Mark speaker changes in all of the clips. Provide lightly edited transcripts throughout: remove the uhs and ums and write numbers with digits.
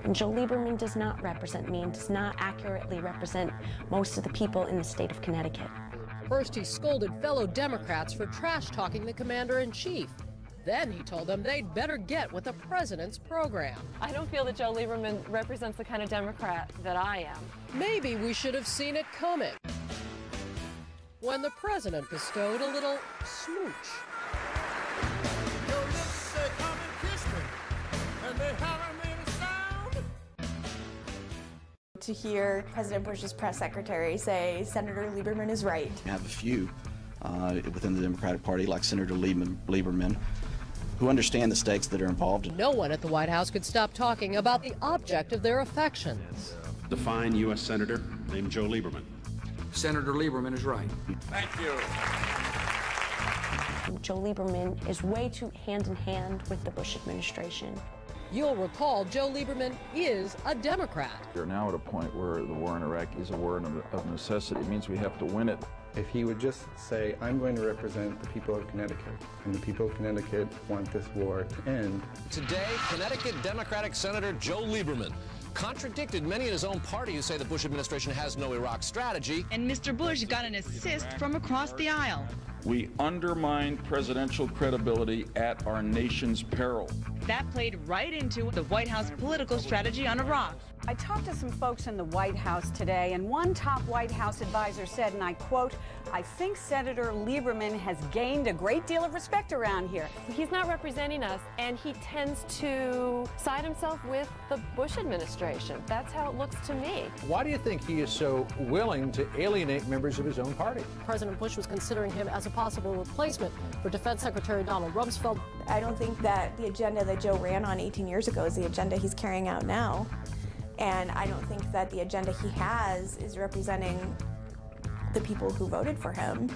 Speaker 1: And Joe Lieberman does not represent me and does not accurately represent most of the people in the state of Connecticut.
Speaker 2: First, he scolded fellow Democrats for trash-talking the commander-in-chief. Then he told them they'd better get with the president's program.
Speaker 3: I don't feel that Joe Lieberman represents the kind of Democrat that I am.
Speaker 2: Maybe we should have seen it coming when the president bestowed a little smooch.
Speaker 4: Your lips say, "Come and kiss me," and they haven't made a sound.
Speaker 5: To hear President Bush's press secretary say Senator Lieberman is right.
Speaker 6: We have a few within the Democratic Party, like Senator Lieberman, who understand the stakes that are involved.
Speaker 2: No one at the White House could stop talking about the object of their affections.
Speaker 7: The fine U.S. Senator named Joe Lieberman.
Speaker 8: Senator Lieberman is right.
Speaker 4: Thank you.
Speaker 1: Joe Lieberman is way too hand in hand with the Bush administration.
Speaker 2: You'll recall Joe Lieberman is a Democrat.
Speaker 9: We're now at a point where the war in Iraq is a war of necessity. It means we have to win it.
Speaker 10: If he would just say, I'm going to represent the people of Connecticut, and the people of Connecticut want this war to end.
Speaker 11: Today, Connecticut Democratic Senator Joe Lieberman contradicted many in his own party who say the Bush administration has no Iraq strategy.
Speaker 12: And Mr. Bush got an assist from across the aisle.
Speaker 9: We undermined presidential credibility at our nation's peril.
Speaker 12: That played right into the White House political strategy on Iraq.
Speaker 13: I talked to some folks in the White House today, and one top White House advisor said, and I quote, "I think Senator Lieberman has gained a great deal of respect around here."
Speaker 3: He's not representing us, and he tends to side himself with the Bush administration. That's how it looks to me.
Speaker 14: Why do you think he is so willing to alienate members of his own party?
Speaker 2: President Bush was considering him as a possible replacement for Defense Secretary Donald Rumsfeld.
Speaker 5: I don't think that the agenda that Joe ran on 18 years ago is the agenda he's carrying out now. And I don't think that the agenda he has is representing the people who voted for him.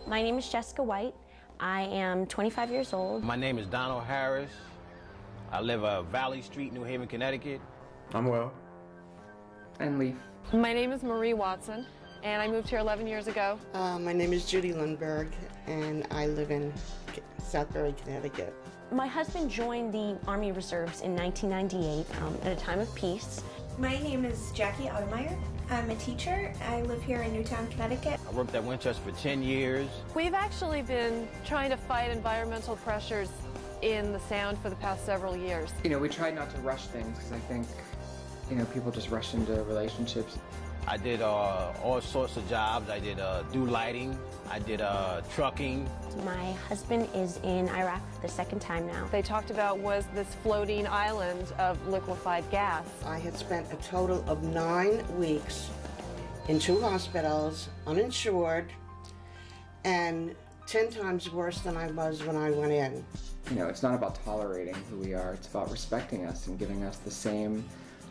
Speaker 1: My name is Jessica White. I am 25 years old.
Speaker 15: My name is Donald Harris. I live on Valley Street, New Haven, Connecticut.
Speaker 10: I'm Will.
Speaker 3: And Leaf. My name is Marie Watson, and I moved here 11 years ago.
Speaker 16: My name is Judy Lundberg, and I live in Southbury, Connecticut.
Speaker 1: My husband joined the Army Reserves in 1998 at a time of peace.
Speaker 17: My name is Jackie Ottermeyer. I'm a teacher. I live here in Newtown, Connecticut.
Speaker 15: I worked at Winchester for 10 years.
Speaker 3: We've actually been trying to fight environmental pressures in the Sound for the past several years.
Speaker 18: You know, we tried not to rush things because I think, you know, people just rush into relationships.
Speaker 15: I did all sorts of jobs. I did do lighting. I did trucking.
Speaker 1: My husband is in Iraq for the second time now.
Speaker 3: They talked about was this floating island of liquefied gas.
Speaker 16: I had spent a total of 9 weeks in 2 hospitals, uninsured, and 10 times worse than I was when I went in.
Speaker 18: You know, it's not about tolerating who we are. It's about respecting us and giving us the same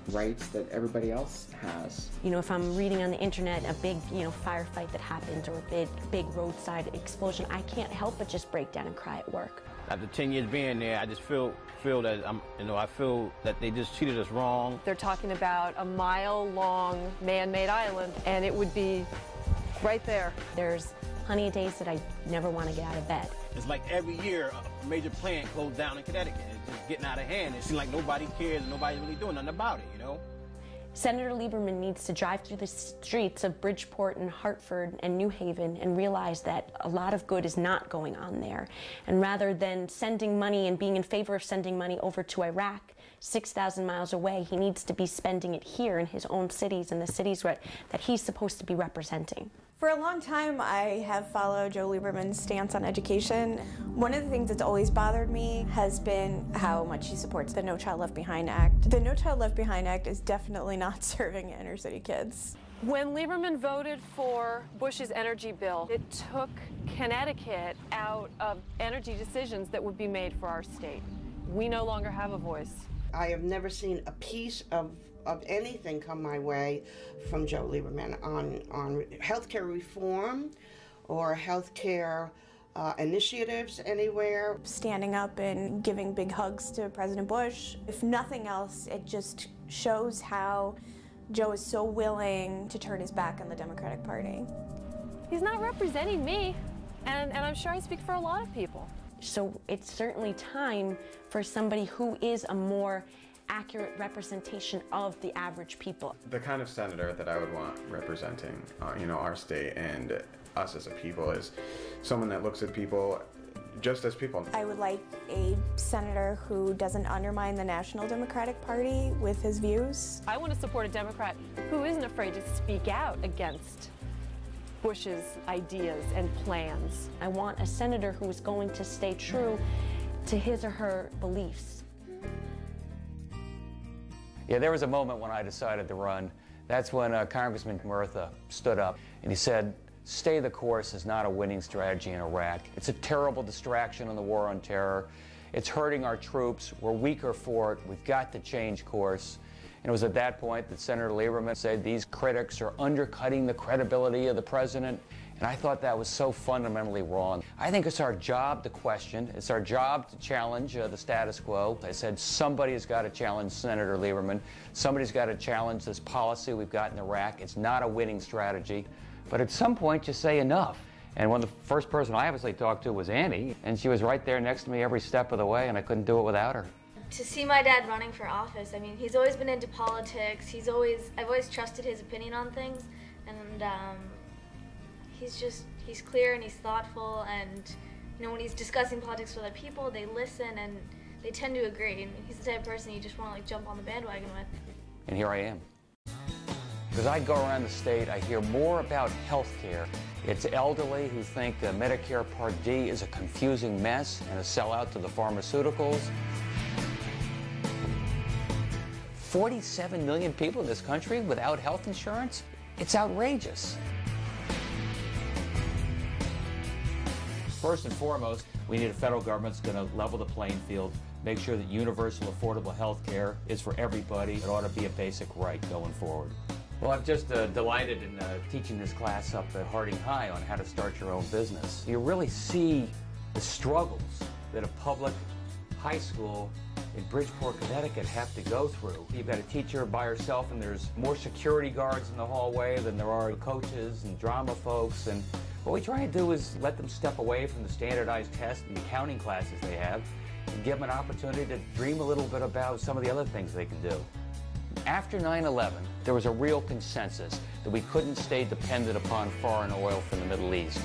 Speaker 18: rights that everybody else has.
Speaker 1: You know, if I'm reading on the internet a big, firefight that happened or a big roadside explosion, I can't help but just break down and cry at work.
Speaker 15: After 10 years being there, I just feel that I feel that they just treated us wrong.
Speaker 3: They're talking about a mile-long man-made island, and it would be right there.
Speaker 1: There's plenty of days that I never want to get out of bed.
Speaker 15: It's like every year a major plant closed down in Connecticut. It's just getting out of hand. It seems like nobody cares and nobody's really doing nothing about it, you know?
Speaker 1: Senator Lieberman needs to drive through the streets of Bridgeport and Hartford and New Haven and realize that a lot of good is not going on there. And rather than sending money and being in favor of sending money over to Iraq, 6,000 miles away, he needs to be spending it here in his own cities and the cities that he's supposed to be representing.
Speaker 5: For a long time, I have followed Joe Lieberman's stance on education. One of the things that's always bothered me has been how much he supports the No Child Left Behind Act. The No Child Left Behind Act is definitely not serving inner city kids.
Speaker 3: When Lieberman voted for Bush's energy bill, it took Connecticut out of energy decisions that would be made for our state. We no longer have a voice.
Speaker 16: I have never seen a piece of anything come my way from Joe Lieberman on healthcare reform or healthcare initiatives anywhere.
Speaker 5: Standing up and giving big hugs to President Bush. If nothing else, it just shows how Joe is so willing to turn his back on the Democratic Party.
Speaker 3: He's not representing me, and I'm sure I speak for a lot of people.
Speaker 1: So it's certainly time for somebody who is a more accurate representation of the average people.
Speaker 19: The kind of senator that I would want representing, our state and us as a people is someone that looks at people just as people.
Speaker 5: I would like a senator who doesn't undermine the National Democratic Party with his views.
Speaker 3: I want to support a Democrat who isn't afraid to speak out against Bush's ideas and plans.
Speaker 1: I want a senator who is going to stay true to his or her beliefs.
Speaker 20: Yeah, there was a moment when I decided to run. That's when Congressman Murtha stood up and he said, "Stay the course is not a winning strategy in Iraq. It's a terrible distraction in the war on terror. It's hurting our troops. We're weaker for it. We've got to change course." And it was at that point that Senator Lieberman said these critics are undercutting the credibility of the president. And I thought that was so fundamentally wrong. I think it's our job to question. It's our job to challenge the status quo. I said somebody's got to challenge Senator Lieberman. Somebody's got to challenge this policy we've got in Iraq. It's not a winning strategy. But at some point, you say enough. And when the first person I obviously talked to was Annie, and she was right there next to me every step of the way, and I couldn't do it without her.
Speaker 21: To see my dad running for office, I mean, he's always been into politics. I've always trusted his opinion on things, and he's clear and he's thoughtful, and when he's discussing politics with other people, they listen and they tend to agree. And he's the type of person you just want to jump on the bandwagon with.
Speaker 20: And here I am. As I go around the state, I hear more about health care. It's elderly who think Medicare Part D is a confusing mess and a sellout to the pharmaceuticals. 47 million people in this country without health insurance? It's outrageous. First and foremost, we need a federal government that's going to level the playing field, make sure that universal affordable health care is for everybody. It ought to be a basic right going forward. Well, I'm just delighted in teaching this class up at Harding High on how to start your own business. You really see the struggles that a public high school in Bridgeport, Connecticut have to go through. You've got a teacher by herself and there's more security guards in the hallway than there are coaches and drama folks. And what we try to do is let them step away from the standardized tests and accounting classes they have and give them an opportunity to dream a little bit about some of the other things they can do. After 9/11, there was a real consensus that we couldn't stay dependent upon foreign oil from the Middle East.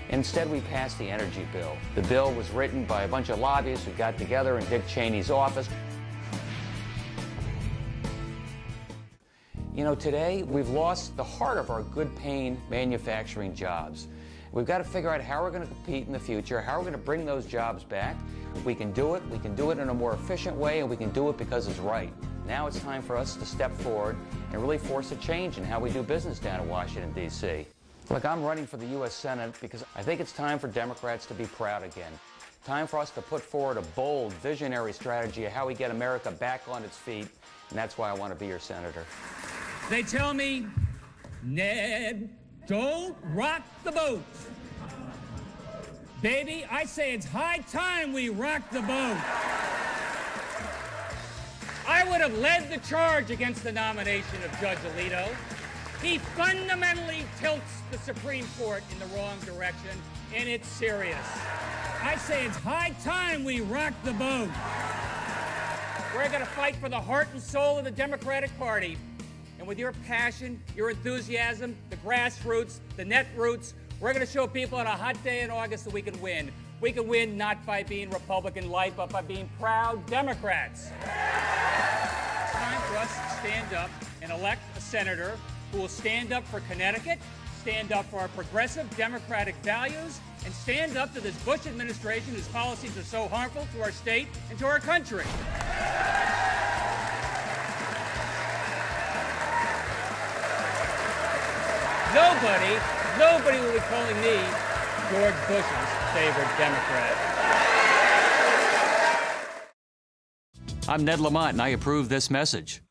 Speaker 20: Instead, we passed the energy bill. The bill was written by a bunch of lobbyists who got together in Dick Cheney's office. Today, we've lost the heart of our good-paying manufacturing jobs. We've got to figure out how we're going to compete in the future, how we're going to bring those jobs back. We can do it in a more efficient way, and we can do it because it's right. Now it's time for us to step forward and really force a change in how we do business down in Washington, D.C. Look, I'm running for the U.S. Senate because I think it's time for Democrats to be proud again. Time for us to put forward a bold, visionary strategy of how we get America back on its feet, and that's why I want to be your senator.
Speaker 22: They tell me, Ned, don't rock the boat. Baby, I say it's high time we rock the boat. I would have led the charge against the nomination of Judge Alito. He fundamentally tilts the Supreme Court in the wrong direction, and it's serious. I say it's high time we rock the boat. We're going to fight for the heart and soul of the Democratic Party. And with your passion, your enthusiasm, the grassroots, the net roots, we're going to show people on a hot day in August that we can win. We can win not by being Republican light, but by being proud Democrats. It's time for us to stand up and elect a senator who will stand up for Connecticut, stand up for our progressive democratic values, and stand up to this Bush administration whose policies are so harmful to our state and to our country. Nobody will be calling me George Bush's favorite Democrat.
Speaker 20: I'm Ned Lamont, and I approve this message.